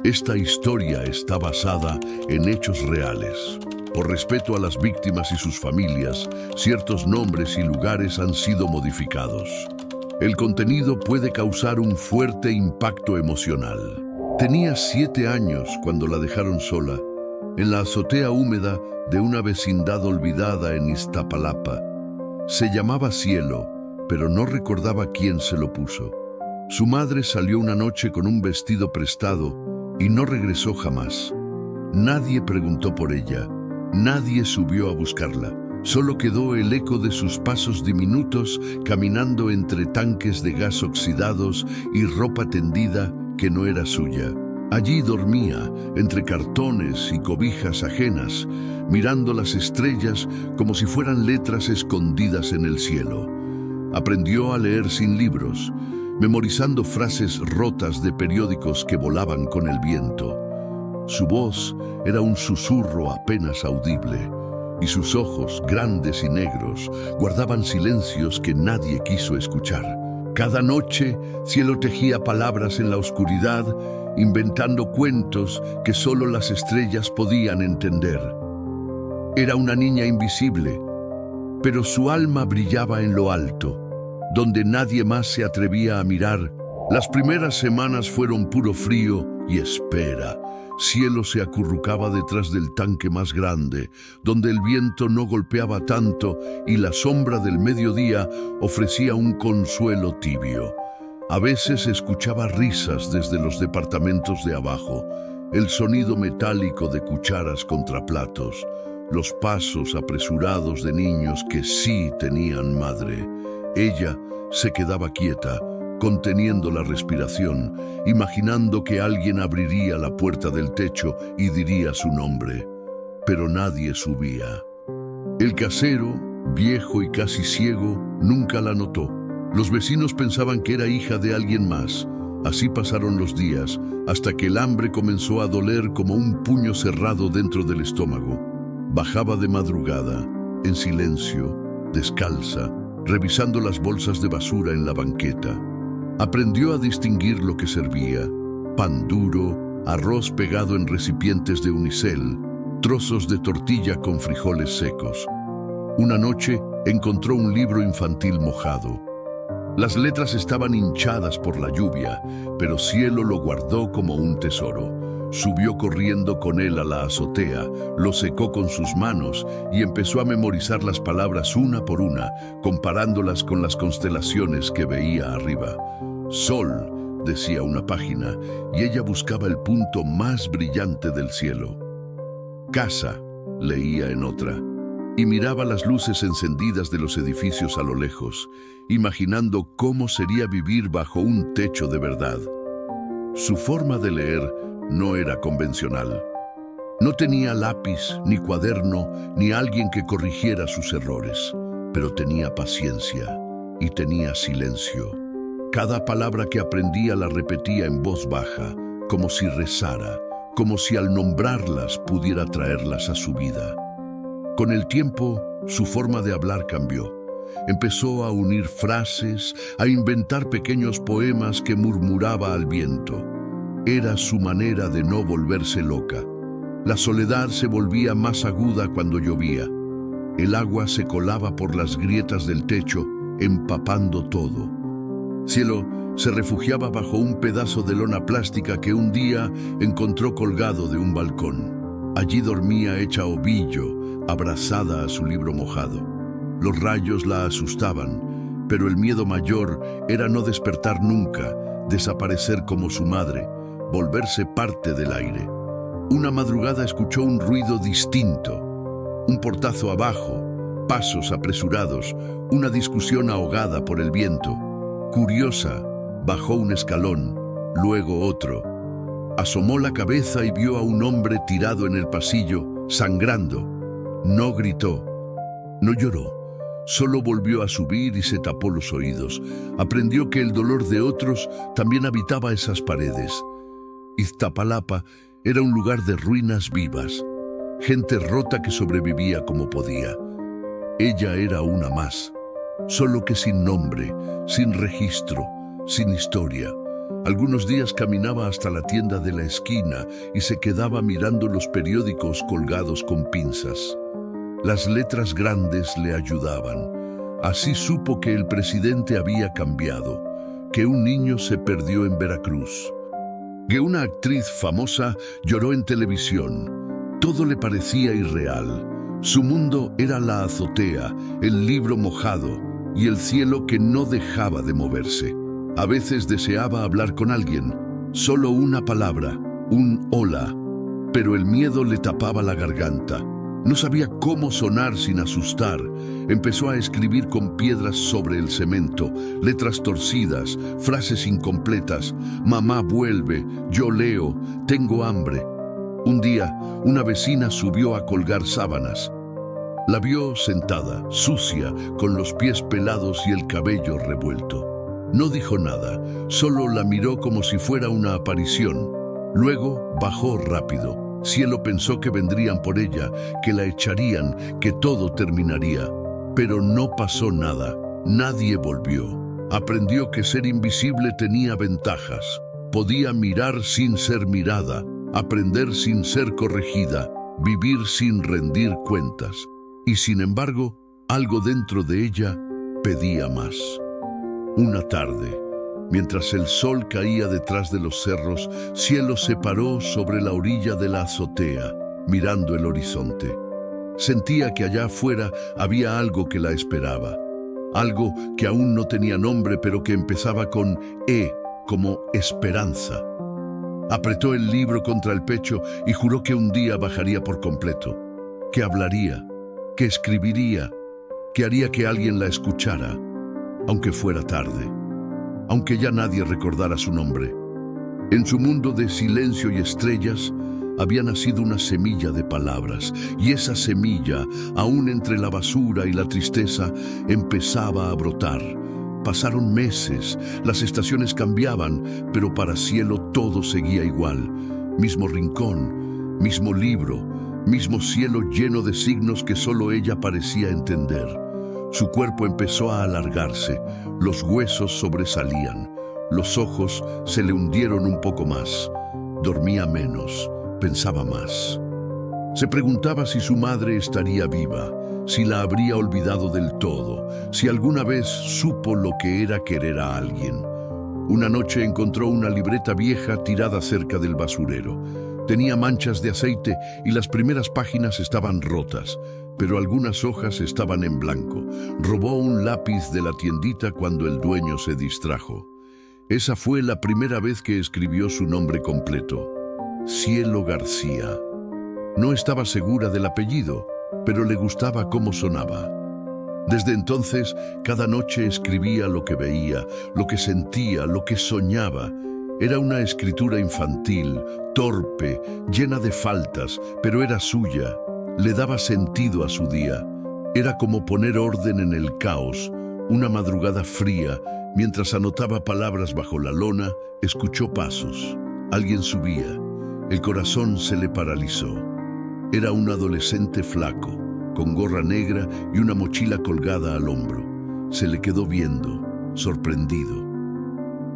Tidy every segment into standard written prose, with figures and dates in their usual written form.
Esta historia está basada en hechos reales. Por respeto a las víctimas y sus familias, ciertos nombres y lugares han sido modificados. El contenido puede causar un fuerte impacto emocional. Tenía 7 años cuando la dejaron sola, en la azotea húmeda de una vecindad olvidada en Iztapalapa. Se llamaba Cielo, pero no recordaba quién se lo puso. Su madre salió una noche con un vestido prestado y no regresó jamás. Nadie preguntó por ella, nadie subió a buscarla. Solo quedó el eco de sus pasos diminutos caminando entre tanques de gas oxidados y ropa tendida que no era suya. Allí dormía, entre cartones y cobijas ajenas, mirando las estrellas como si fueran letras escondidas en el cielo. Aprendió a leer sin libros, memorizando frases rotas de periódicos que volaban con el viento. Su voz era un susurro apenas audible, y sus ojos, grandes y negros, guardaban silencios que nadie quiso escuchar. Cada noche, Cielo tejía palabras en la oscuridad, inventando cuentos que solo las estrellas podían entender. Era una niña invisible, pero su alma brillaba en lo alto, donde nadie más se atrevía a mirar. Las primeras semanas fueron puro frío y espera. Cielo se acurrucaba detrás del tanque más grande, donde el viento no golpeaba tanto y la sombra del mediodía ofrecía un consuelo tibio. A veces escuchaba risas desde los departamentos de abajo, el sonido metálico de cucharas contra platos, los pasos apresurados de niños que sí tenían madre. Ella se quedaba quieta, conteniendo la respiración, imaginando que alguien abriría la puerta del techo y diría su nombre. Pero nadie subía. El casero, viejo y casi ciego, nunca la notó. Los vecinos pensaban que era hija de alguien más. Así pasaron los días, hasta que el hambre comenzó a doler como un puño cerrado dentro del estómago. Bajaba de madrugada, en silencio, descalza, revisando las bolsas de basura en la banqueta. Aprendió a distinguir lo que servía: pan duro, arroz pegado en recipientes de unicel, trozos de tortilla con frijoles secos. Una noche encontró un libro infantil mojado. Las letras estaban hinchadas por la lluvia, pero Cielo lo guardó como un tesoro. Subió corriendo con él a la azotea, lo secó con sus manos y empezó a memorizar las palabras una por una, comparándolas con las constelaciones que veía arriba. Sol, decía una página, y ella buscaba el punto más brillante del cielo. Casa, leía en otra, y miraba las luces encendidas de los edificios a lo lejos, imaginando cómo sería vivir bajo un techo de verdad. Su forma de leer no era convencional. No tenía lápiz, ni cuaderno, ni alguien que corrigiera sus errores, pero tenía paciencia y tenía silencio. Cada palabra que aprendía la repetía en voz baja, como si rezara, como si al nombrarlas pudiera traerlas a su vida. Con el tiempo, su forma de hablar cambió. Empezó a unir frases, a inventar pequeños poemas que murmuraba al viento. Era su manera de no volverse loca. La soledad se volvía más aguda cuando llovía. El agua se colaba por las grietas del techo, empapando todo. Cielo se refugiaba bajo un pedazo de lona plástica que un día encontró colgado de un balcón. Allí dormía hecha ovillo, abrazada a su libro mojado. Los rayos la asustaban, pero el miedo mayor era no despertar nunca, desaparecer como su madre, volverse parte del aire. Una madrugada escuchó un ruido distinto, un portazo abajo, pasos apresurados, una discusión ahogada por el viento. Curiosa, bajó un escalón, luego otro. Asomó la cabeza y vio a un hombre tirado en el pasillo, sangrando. No gritó, no lloró, solo volvió a subir y se tapó los oídos. Aprendió que el dolor de otros también habitaba esas paredes. Iztapalapa era un lugar de ruinas vivas, gente rota que sobrevivía como podía. Ella era una más, solo que sin nombre, sin registro, sin historia. Algunos días caminaba hasta la tienda de la esquina y se quedaba mirando los periódicos colgados con pinzas. Las letras grandes le ayudaban. Así supo que el presidente había cambiado, que un niño se perdió en Veracruz, que una actriz famosa lloró en televisión. Todo le parecía irreal. Su mundo era la azotea, el libro mojado y el cielo que no dejaba de moverse. A veces deseaba hablar con alguien, solo una palabra, un hola, pero el miedo le tapaba la garganta. No sabía cómo sonar sin asustar. Empezó a escribir con piedras sobre el cemento, letras torcidas, frases incompletas. Mamá vuelve, yo leo, tengo hambre. Un día, una vecina subió a colgar sábanas. La vio sentada, sucia, con los pies pelados y el cabello revuelto. No dijo nada, solo la miró como si fuera una aparición. Luego bajó rápido. Cielo pensó que vendrían por ella, que la echarían, que todo terminaría. Pero no pasó nada. Nadie volvió. Aprendió que ser invisible tenía ventajas. Podía mirar sin ser mirada, aprender sin ser corregida, vivir sin rendir cuentas. Y sin embargo, algo dentro de ella pedía más. Una tarde, mientras el sol caía detrás de los cerros, Cielo se paró sobre la orilla de la azotea, mirando el horizonte. Sentía que allá afuera había algo que la esperaba. Algo que aún no tenía nombre, pero que empezaba con E, como esperanza. Apretó el libro contra el pecho y juró que un día bajaría por completo, que hablaría, que escribiría, que haría que alguien la escuchara, aunque fuera tarde, aunque ya nadie recordara su nombre. En su mundo de silencio y estrellas había nacido una semilla de palabras, y esa semilla, aún entre la basura y la tristeza, empezaba a brotar. Pasaron meses, las estaciones cambiaban, pero para Cielo todo seguía igual. Mismo rincón, mismo libro, mismo cielo lleno de signos que solo ella parecía entender. Su cuerpo empezó a alargarse, los huesos sobresalían, los ojos se le hundieron un poco más. Dormía menos, pensaba más. Se preguntaba si su madre estaría viva, si la habría olvidado del todo, si alguna vez supo lo que era querer a alguien. Una noche encontró una libreta vieja tirada cerca del basurero. Tenía manchas de aceite y las primeras páginas estaban rotas, pero algunas hojas estaban en blanco. Robó un lápiz de la tiendita cuando el dueño se distrajo. Esa fue la primera vez que escribió su nombre completo: Cielo García. No estaba segura del apellido, pero le gustaba cómo sonaba. Desde entonces, cada noche escribía lo que veía, lo que sentía, lo que soñaba. Era una escritura infantil, torpe, llena de faltas, pero era suya. Le daba sentido a su día. Era como poner orden en el caos. Una madrugada fría, mientras anotaba palabras bajo la lona, escuchó pasos. Alguien subía. El corazón se le paralizó. Era un adolescente flaco, con gorra negra y una mochila colgada al hombro. Se le quedó viendo, sorprendido.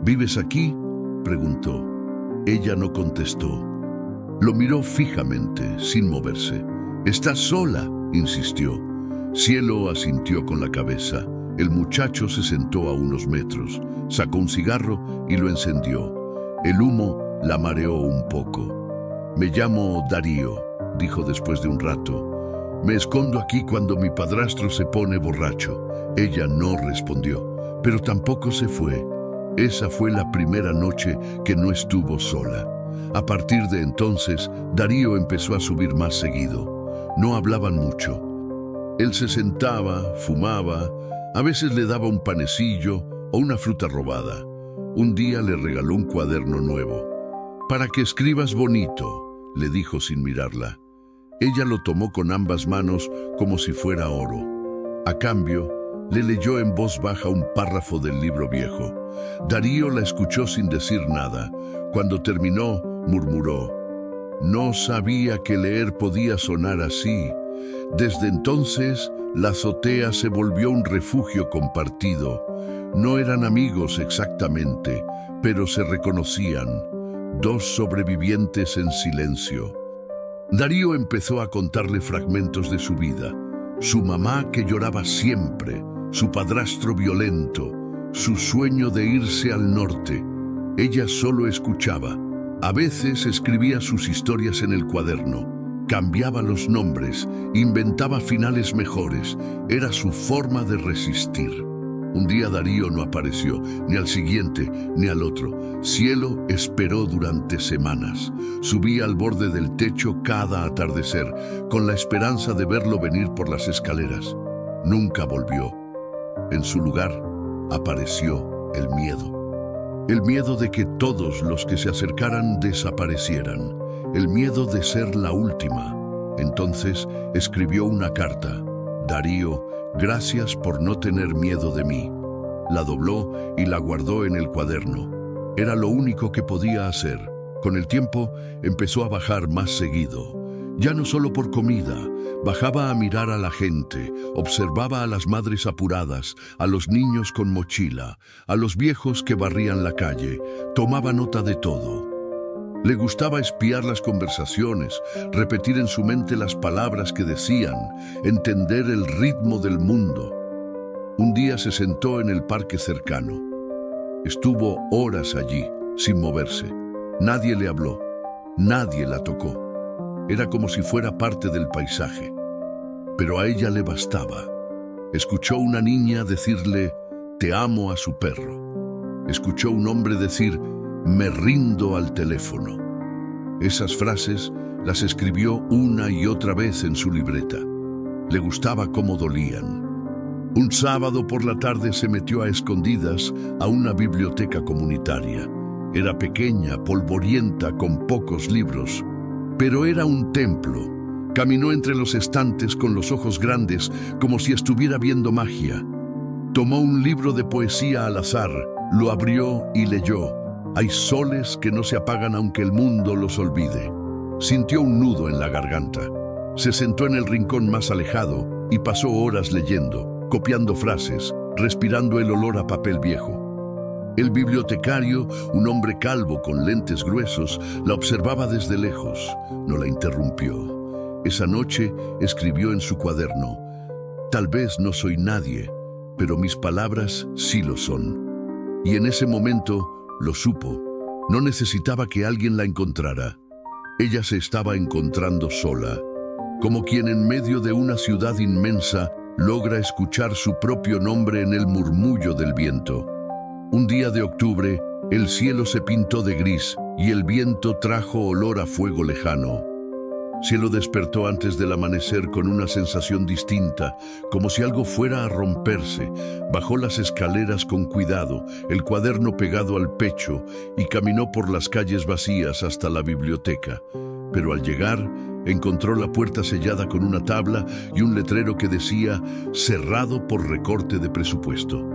¿Vives aquí?, preguntó. Ella no contestó. Lo miró fijamente, sin moverse. «¿Estás sola?», insistió. Cielo asintió con la cabeza. El muchacho se sentó a unos metros, sacó un cigarro y lo encendió. El humo la mareó un poco. «Me llamo Darío», dijo después de un rato. «Me escondo aquí cuando mi padrastro se pone borracho». Ella no respondió, pero tampoco se fue. Esa fue la primera noche que no estuvo sola. A partir de entonces, Darío empezó a subir más seguido. No hablaban mucho. Él se sentaba, fumaba, a veces le daba un panecillo o una fruta robada. Un día le regaló un cuaderno nuevo. «Para que escribas bonito», le dijo sin mirarla. Ella lo tomó con ambas manos como si fuera oro. A cambio, le leyó en voz baja un párrafo del libro viejo. Darío la escuchó sin decir nada. Cuando terminó, murmuró: «No sabía que leer podía sonar así». Desde entonces, la azotea se volvió un refugio compartido, No eran amigos exactamente, pero se reconocían, dos sobrevivientes en silencio. Darío empezó a contarle fragmentos de su vida, su mamá que lloraba siempre, su padrastro violento, su sueño de irse al norte. Ella solo escuchaba. A veces escribía sus historias en el cuaderno, cambiaba los nombres, inventaba finales mejores. Era su forma de resistir. Un día Darío no apareció, ni al siguiente, ni al otro. Cielo esperó durante semanas. Subía al borde del techo cada atardecer, con la esperanza de verlo venir por las escaleras. Nunca volvió. En su lugar apareció el miedo. El miedo de que todos los que se acercaran desaparecieran. El miedo de ser la última. Entonces escribió una carta. Darío, gracias por no tener miedo de mí. La dobló y la guardó en el cuaderno. Era lo único que podía hacer. Con el tiempo empezó a bajar más seguido. Ya no solo por comida, bajaba a mirar a la gente, observaba a las madres apuradas, a los niños con mochila, a los viejos que barrían la calle, tomaba nota de todo. Le gustaba espiar las conversaciones, repetir en su mente las palabras que decían, entender el ritmo del mundo. Un día se sentó en el parque cercano. Estuvo horas allí, sin moverse. Nadie le habló, nadie la tocó. Era como si fuera parte del paisaje. Pero a ella le bastaba. Escuchó una niña decirle, te amo a su perro. Escuchó un hombre decir, me rindo al teléfono. Esas frases las escribió una y otra vez en su libreta. Le gustaba cómo dolían. Un sábado por la tarde se metió a escondidas a una biblioteca comunitaria. Era pequeña, polvorienta, con pocos libros. Pero era un templo. Caminó entre los estantes con los ojos grandes, como si estuviera viendo magia. Tomó un libro de poesía al azar, lo abrió y leyó. Hay soles que no se apagan aunque el mundo los olvide. Sintió un nudo en la garganta. Se sentó en el rincón más alejado y pasó horas leyendo, copiando frases, respirando el olor a papel viejo. El bibliotecario, un hombre calvo con lentes gruesos, la observaba desde lejos. No la interrumpió. Esa noche escribió en su cuaderno, tal vez no soy nadie, pero mis palabras sí lo son. Y en ese momento lo supo. No necesitaba que alguien la encontrara. Ella se estaba encontrando sola, como quien en medio de una ciudad inmensa logra escuchar su propio nombre en el murmullo del viento. Un día de octubre, el cielo se pintó de gris y el viento trajo olor a fuego lejano. Cielo despertó antes del amanecer con una sensación distinta, como si algo fuera a romperse. Bajó las escaleras con cuidado, el cuaderno pegado al pecho, y caminó por las calles vacías hasta la biblioteca. Pero al llegar, encontró la puerta sellada con una tabla y un letrero que decía «Cerrado por recorte de presupuesto».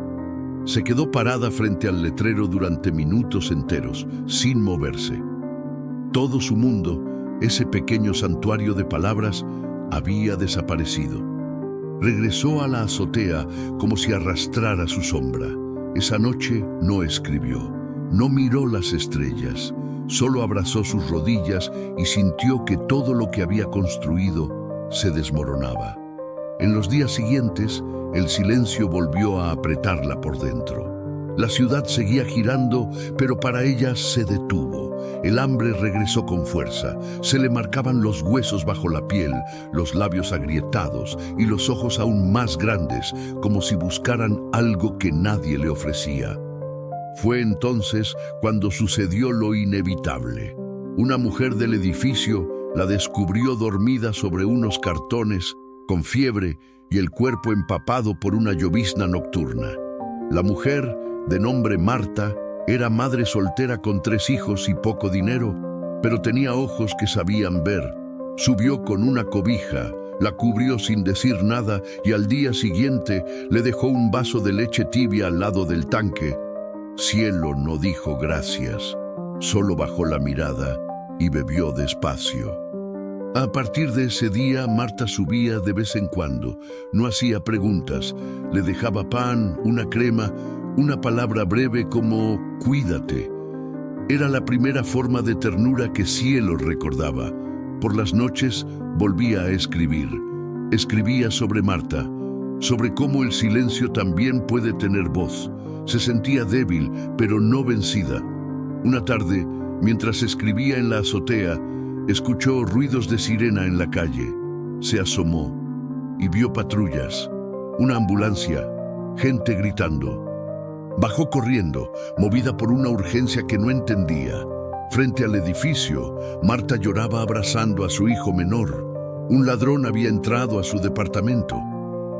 Se quedó parada frente al letrero durante minutos enteros, sin moverse. Todo su mundo, ese pequeño santuario de palabras, había desaparecido. Regresó a la azotea como si arrastrara su sombra. Esa noche no escribió, no miró las estrellas, solo abrazó sus rodillas y sintió que todo lo que había construido se desmoronaba. En los días siguientes, el silencio volvió a apretarla por dentro. La ciudad seguía girando, pero para ella se detuvo. El hambre regresó con fuerza. Se le marcaban los huesos bajo la piel, los labios agrietados y los ojos aún más grandes, como si buscaran algo que nadie le ofrecía. Fue entonces cuando sucedió lo inevitable. Una mujer del edificio la descubrió dormida sobre unos cartones, con fiebre y el cuerpo empapado por una llovizna nocturna. La mujer, de nombre Marta, era madre soltera con 3 hijos y poco dinero, pero tenía ojos que sabían ver. Subió con una cobija, la cubrió sin decir nada y al día siguiente le dejó un vaso de leche tibia al lado del tanque. Cielo no dijo gracias, solo bajó la mirada y bebió despacio. A partir de ese día, Marta subía de vez en cuando. No hacía preguntas. Le dejaba pan, una crema, Una palabra breve como «cuídate». Era la primera forma de ternura que Cielo recordaba. Por las noches volvía a escribir. Escribía sobre Marta, sobre cómo el silencio también puede tener voz. Se sentía débil, pero no vencida. Una tarde, mientras escribía en la azotea, escuchó ruidos de sirena en la calle. Se asomó y vio patrullas, una ambulancia, gente gritando. Bajó corriendo, movida por una urgencia que no entendía. Frente al edificio, Marta lloraba abrazando a su hijo menor. Un ladrón había entrado a su departamento.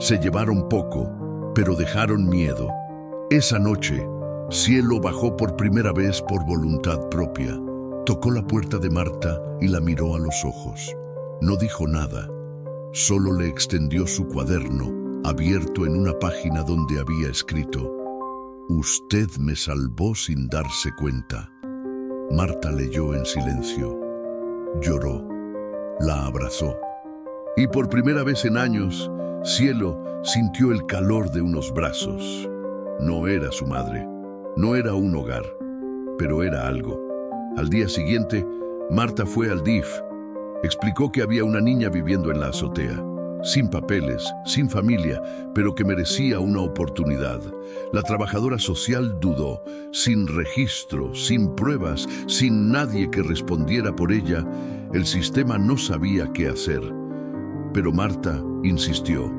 Se llevaron poco, pero dejaron miedo. Esa noche, Cielo bajó por primera vez por voluntad propia. Tocó la puerta de Marta y la miró a los ojos. No dijo nada, solo le extendió su cuaderno, abierto en una página donde había escrito: «Usted me salvó sin darse cuenta». Marta leyó en silencio, lloró, la abrazó. Y por primera vez en años, Cielo sintió el calor de unos brazos. No era su madre, no era un hogar, pero era algo. Al día siguiente, Marta fue al DIF. Explicó que había una niña viviendo en la azotea, sin papeles, sin familia, pero que merecía una oportunidad. La trabajadora social dudó, sin registro, sin pruebas, sin nadie que respondiera por ella. El sistema no sabía qué hacer. Pero Marta insistió.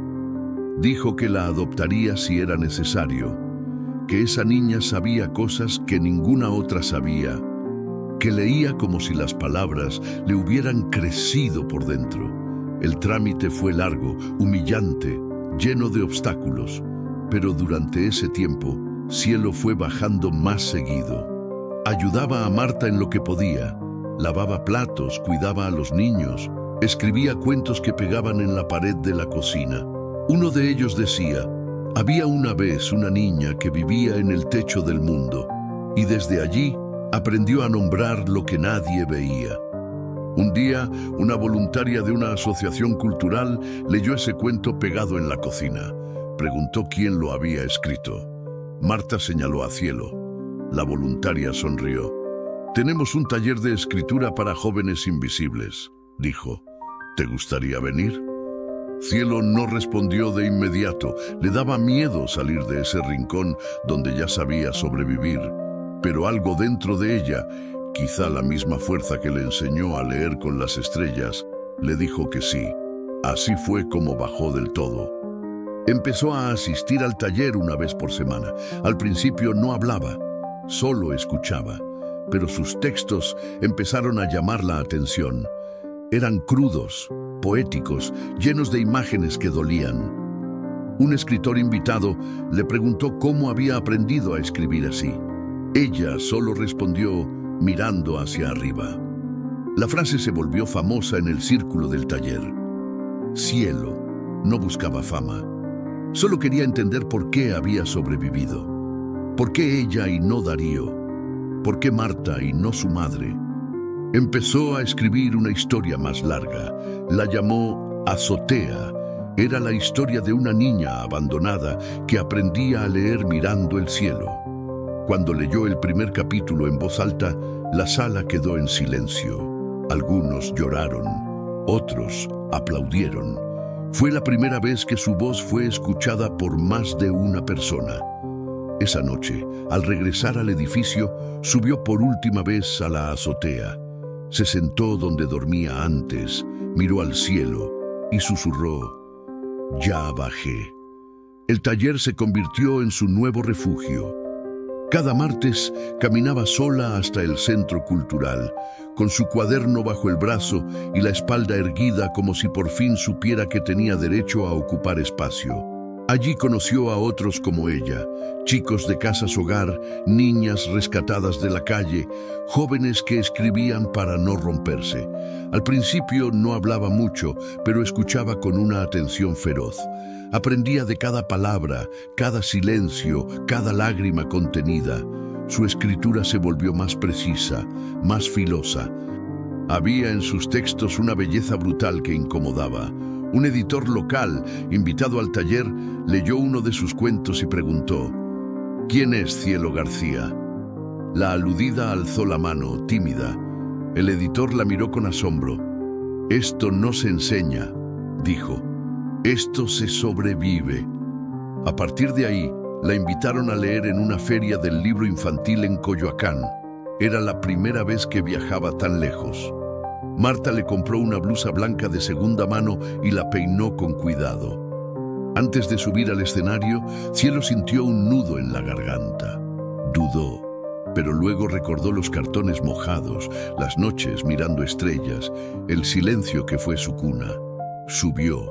Dijo que la adoptaría si era necesario, que esa niña sabía cosas que ninguna otra sabía, que leía como si las palabras le hubieran crecido por dentro. El trámite fue largo, humillante, lleno de obstáculos, pero durante ese tiempo, Cielo fue bajando más seguido. Ayudaba a Marta en lo que podía, lavaba platos, cuidaba a los niños, escribía cuentos que pegaban en la pared de la cocina. Uno de ellos decía: «Había una vez una niña que vivía en el techo del mundo, y desde allí aprendió a nombrar lo que nadie veía». Un día, una voluntaria de una asociación cultural leyó ese cuento pegado en la cocina. Preguntó quién lo había escrito. Marta señaló a Cielo. La voluntaria sonrió. «Tenemos un taller de escritura para jóvenes invisibles», dijo. «¿Te gustaría venir?». Cielo no respondió de inmediato. Le daba miedo salir de ese rincón donde ya sabía sobrevivir. Pero algo dentro de ella, quizá la misma fuerza que le enseñó a leer con las estrellas, le dijo que sí. Así fue como bajó del todo. Empezó a asistir al taller una vez por semana. Al principio no hablaba, solo escuchaba, pero sus textos empezaron a llamar la atención. Eran crudos, poéticos, llenos de imágenes que dolían. Un escritor invitado le preguntó cómo había aprendido a escribir así. Ella solo respondió mirando hacia arriba. La frase se volvió famosa en el círculo del taller. Cielo no buscaba fama. Solo quería entender por qué había sobrevivido. ¿Por qué ella y no Darío? ¿Por qué Marta y no su madre? Empezó a escribir una historia más larga. La llamó Azotea. Era la historia de una niña abandonada que aprendía a leer mirando el cielo. Cuando leyó el primer capítulo en voz alta, la sala quedó en silencio. Algunos lloraron, otros aplaudieron. Fue la primera vez que su voz fue escuchada por más de una persona. Esa noche, al regresar al edificio, subió por última vez a la azotea. Se sentó donde dormía antes, miró al cielo y susurró: «Ya bajé». El taller se convirtió en su nuevo refugio. Cada martes caminaba sola hasta el centro cultural, con su cuaderno bajo el brazo y la espalda erguida como si por fin supiera que tenía derecho a ocupar espacio. Allí conoció a otros como ella, chicos de casas hogar, niñas rescatadas de la calle, jóvenes que escribían para no romperse. Al principio no hablaba mucho, pero escuchaba con una atención feroz. Aprendía de cada palabra, cada silencio, cada lágrima contenida. Su escritura se volvió más precisa, más filosa. Había en sus textos una belleza brutal que incomodaba. Un editor local, invitado al taller, leyó uno de sus cuentos y preguntó: ¿Quién es Cielo García? La aludida alzó la mano, tímida. El editor la miró con asombro. Esto no se enseña, dijo. Esto se sobrevive. A partir de ahí, la invitaron a leer en una feria del libro infantil en Coyoacán. Era la primera vez que viajaba tan lejos. Marta le compró una blusa blanca de segunda mano y la peinó con cuidado. Antes de subir al escenario, Cielo sintió un nudo en la garganta. Dudó, pero luego recordó los cartones mojados, las noches mirando estrellas, el silencio que fue su cuna. Subió,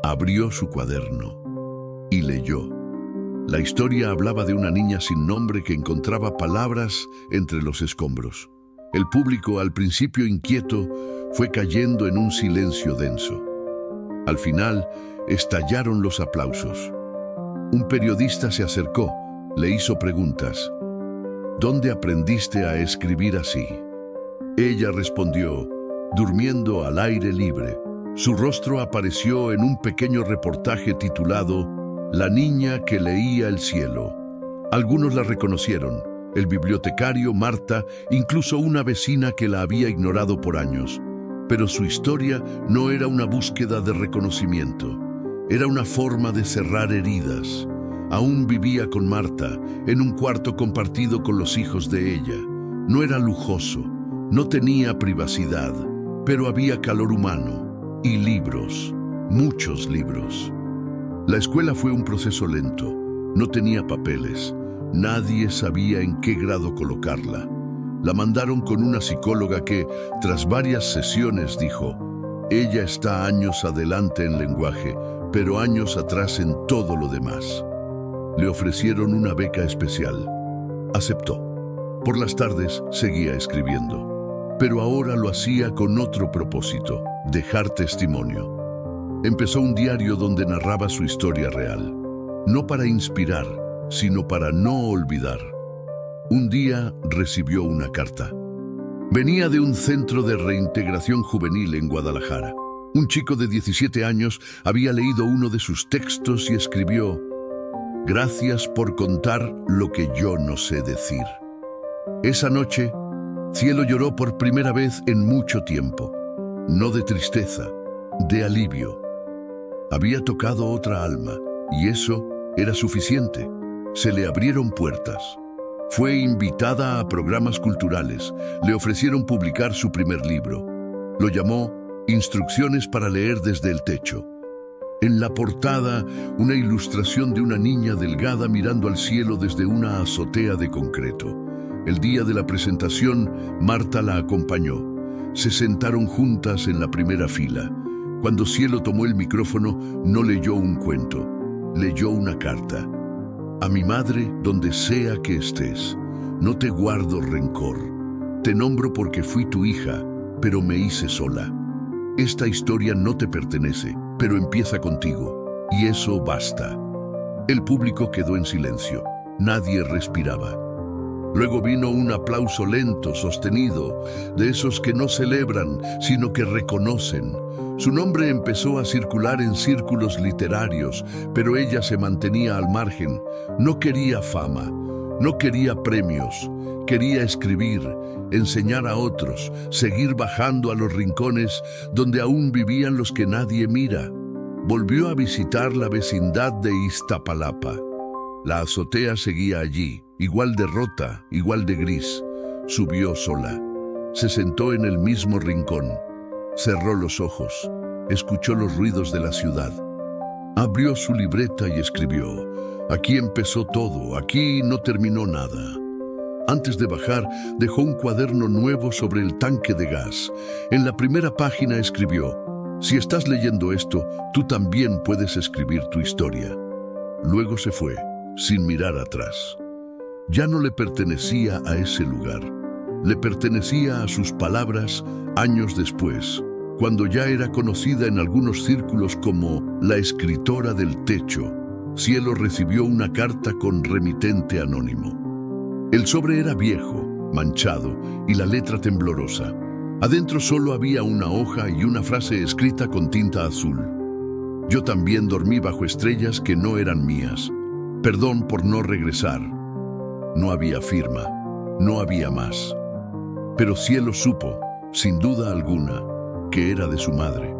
abrió su cuaderno y leyó. La historia hablaba de una niña sin nombre que encontraba palabras entre los escombros. El público, al principio inquieto, fue cayendo en un silencio denso. Al final, estallaron los aplausos. Un periodista se acercó, le hizo preguntas. ¿Dónde aprendiste a escribir así? Ella respondió, durmiendo al aire libre. Su rostro apareció en un pequeño reportaje titulado La niña que leía el cielo. Algunos la reconocieron, el bibliotecario, Marta, incluso una vecina que la había ignorado por años. Pero su historia no era una búsqueda de reconocimiento. Era una forma de cerrar heridas. Aún vivía con Marta, en un cuarto compartido con los hijos de ella. No era lujoso, no tenía privacidad, pero había calor humano y libros, muchos libros. La escuela fue un proceso lento, no tenía papeles, nadie sabía en qué grado colocarla. La mandaron con una psicóloga que, tras varias sesiones, dijo, ella está años adelante en lenguaje, pero años atrás en todo lo demás. Le ofrecieron una beca especial. Aceptó. Por las tardes seguía escribiendo, pero ahora lo hacía con otro propósito, dejar testimonio. Empezó un diario donde narraba su historia real, no para inspirar, sino para no olvidar. Un día recibió una carta. Venía de un centro de reintegración juvenil en Guadalajara. Un chico de 17 años había leído uno de sus textos y escribió: «Gracias por contar lo que yo no sé decir». Esa noche, Cielo lloró por primera vez en mucho tiempo. No de tristeza, de alivio. Había tocado otra alma, y eso era suficiente. Se le abrieron puertas. Fue invitada a programas culturales. Le ofrecieron publicar su primer libro. Lo llamó Instrucciones para leer desde el techo. En la portada, una ilustración de una niña delgada mirando al cielo desde una azotea de concreto. El día de la presentación, Marta la acompañó. Se sentaron juntas en la primera fila. Cuando Cielo tomó el micrófono, no leyó un cuento, leyó una carta. A mi madre, donde sea que estés, no te guardo rencor. Te nombro porque fui tu hija, pero me hice sola. Esta historia no te pertenece, pero empieza contigo, y eso basta. El público quedó en silencio. Nadie respiraba. Luego vino un aplauso lento, sostenido, de esos que no celebran, sino que reconocen. Su nombre empezó a circular en círculos literarios, pero ella se mantenía al margen. No quería fama, no quería premios, quería escribir, enseñar a otros, seguir bajando a los rincones donde aún vivían los que nadie mira. Volvió a visitar la vecindad de Iztapalapa. La azotea seguía allí, igual de rota, igual de gris. Subió sola. Se sentó en el mismo rincón. Cerró los ojos. Escuchó los ruidos de la ciudad. Abrió su libreta y escribió: aquí empezó todo, aquí no terminó nada. Antes de bajar, dejó un cuaderno nuevo sobre el tanque de gas. En la primera página escribió: si estás leyendo esto, tú también puedes escribir tu historia. Luego se fue, sin mirar atrás. Ya no le pertenecía a ese lugar. Le pertenecía a sus palabras años después, cuando ya era conocida en algunos círculos como la escritora del techo. Cielo recibió una carta con remitente anónimo. El sobre era viejo, manchado y la letra temblorosa. Adentro solo había una hoja y una frase escrita con tinta azul. Yo también dormí bajo estrellas que no eran mías. Perdón por no regresar. no había firma, no había más. Pero Cielo supo, sin duda alguna, que era de su madre.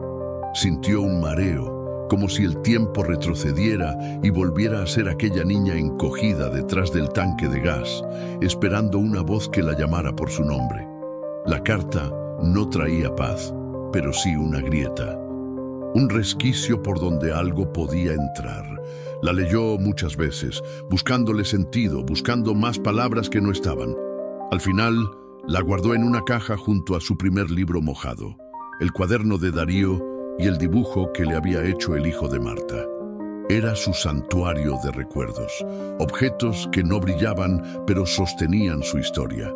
Sintió un mareo, como si el tiempo retrocediera y volviera a ser aquella niña encogida detrás del tanque de gas, esperando una voz que la llamara por su nombre. La carta no traía paz, pero sí una grieta, un resquicio por donde algo podía entrar. La leyó muchas veces, buscándole sentido, buscando más palabras que no estaban. Al final, la guardó en una caja junto a su primer libro mojado, el cuaderno de Darío y el dibujo que le había hecho el hijo de Marta. Era su santuario de recuerdos, objetos que no brillaban, pero sostenían su historia.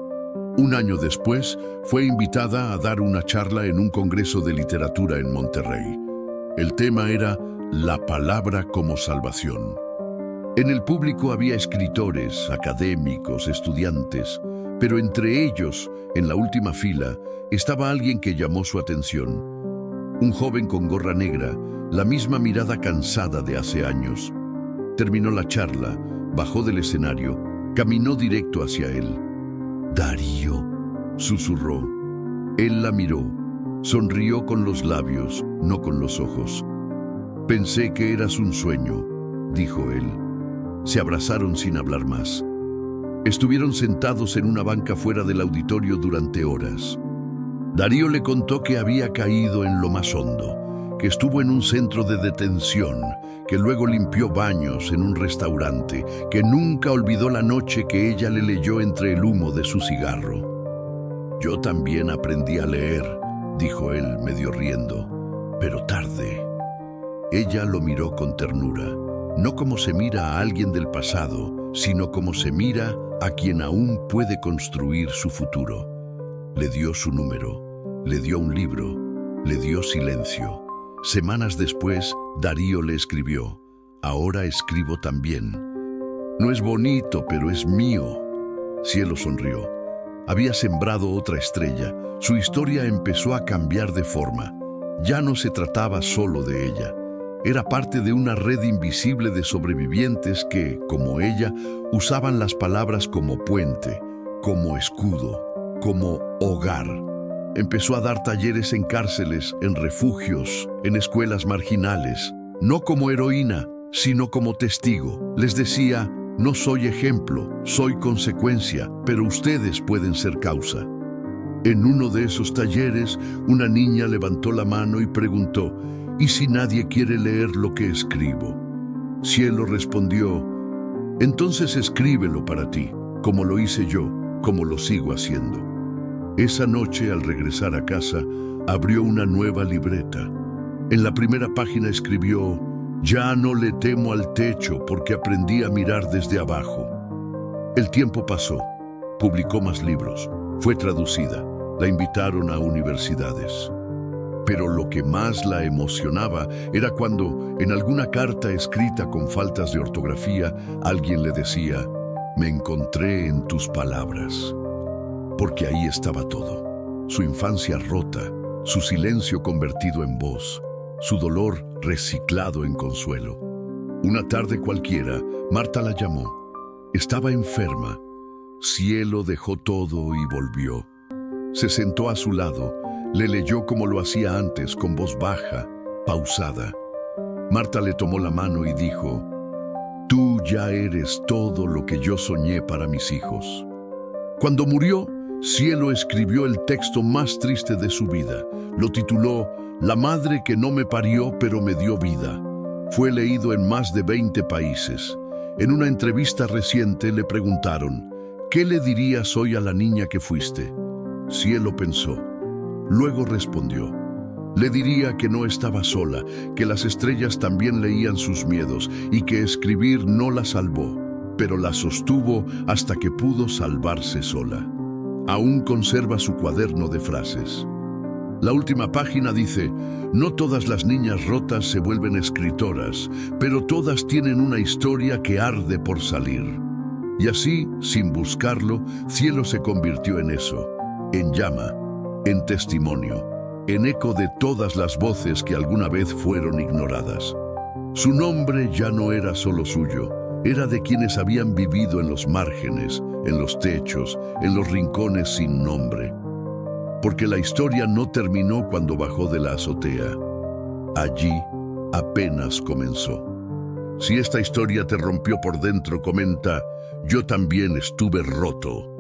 Un año después, fue invitada a dar una charla en un congreso de literatura en Monterrey. El tema era la palabra como salvación. En el público había escritores, académicos, estudiantes, pero entre ellos, en la última fila, estaba alguien que llamó su atención. Un joven con gorra negra, la misma mirada cansada de hace años. Terminó la charla, bajó del escenario, caminó directo hacia él. «Darío», susurró. Él la miró, sonrió con los labios, no con los ojos. «Pensé que eras un sueño», dijo él. Se abrazaron sin hablar más. Estuvieron sentados en una banca fuera del auditorio durante horas. Darío le contó que había caído en lo más hondo, que estuvo en un centro de detención, que luego limpió baños en un restaurante, que nunca olvidó la noche que ella le leyó entre el humo de su cigarro. «Yo también aprendí a leer», dijo él, medio riendo, «pero tarde». Ella lo miró con ternura, no como se mira a alguien del pasado, sino como se mira a quien aún puede construir su futuro. Le dio su número, le dio un libro, le dio silencio. Semanas después, Darío le escribió: «Ahora escribo también. No es bonito, pero es mío». Cielo sonrió. Había sembrado otra estrella. Su historia empezó a cambiar de forma. Ya no se trataba solo de ella. Era parte de una red invisible de sobrevivientes que, como ella, usaban las palabras como puente, como escudo, como hogar. Empezó a dar talleres en cárceles, en refugios, en escuelas marginales. No como heroína, sino como testigo. Les decía: «No soy ejemplo, soy consecuencia, pero ustedes pueden ser causa». En uno de esos talleres, una niña levantó la mano y preguntó: «¿Y si nadie quiere leer lo que escribo?». Cielo respondió: «Entonces escríbelo para ti, como lo hice yo, como lo sigo haciendo». Esa noche, al regresar a casa, abrió una nueva libreta. En la primera página escribió: «Ya no le temo al techo porque aprendí a mirar desde abajo». El tiempo pasó. Publicó más libros. Fue traducida. La invitaron a universidades. Pero lo que más la emocionaba era cuando, en alguna carta escrita con faltas de ortografía, alguien le decía: «Me encontré en tus palabras». Porque ahí estaba todo. Su infancia rota, su silencio convertido en voz, su dolor reciclado en consuelo. Una tarde cualquiera, Marta la llamó. Estaba enferma. Cielo dejó todo y volvió. Se sentó a su lado, le leyó como lo hacía antes, con voz baja, pausada. Marta le tomó la mano y dijo: «Tú ya eres todo lo que yo soñé para mis hijos». Cuando murió, Cielo escribió el texto más triste de su vida. Lo tituló «La madre que no me parió pero me dio vida». Fue leído en más de 20 países. En una entrevista reciente le preguntaron: «¿Qué le dirías hoy a la niña que fuiste?». Cielo pensó. Luego respondió: «Le diría que no estaba sola, que las estrellas también leían sus miedos y que escribir no la salvó, pero la sostuvo hasta que pudo salvarse sola». Aún conserva su cuaderno de frases. La última página dice: «No todas las niñas rotas se vuelven escritoras, pero todas tienen una historia que arde por salir». Y así, sin buscarlo, Cielo se convirtió en eso, en llama, en testimonio, en eco de todas las voces que alguna vez fueron ignoradas. Su nombre ya no era solo suyo, era de quienes habían vivido en los márgenes, en los techos, en los rincones sin nombre. Porque la historia no terminó cuando bajó de la azotea. Allí apenas comenzó. Si esta historia te rompió por dentro, comenta: yo también estuve roto.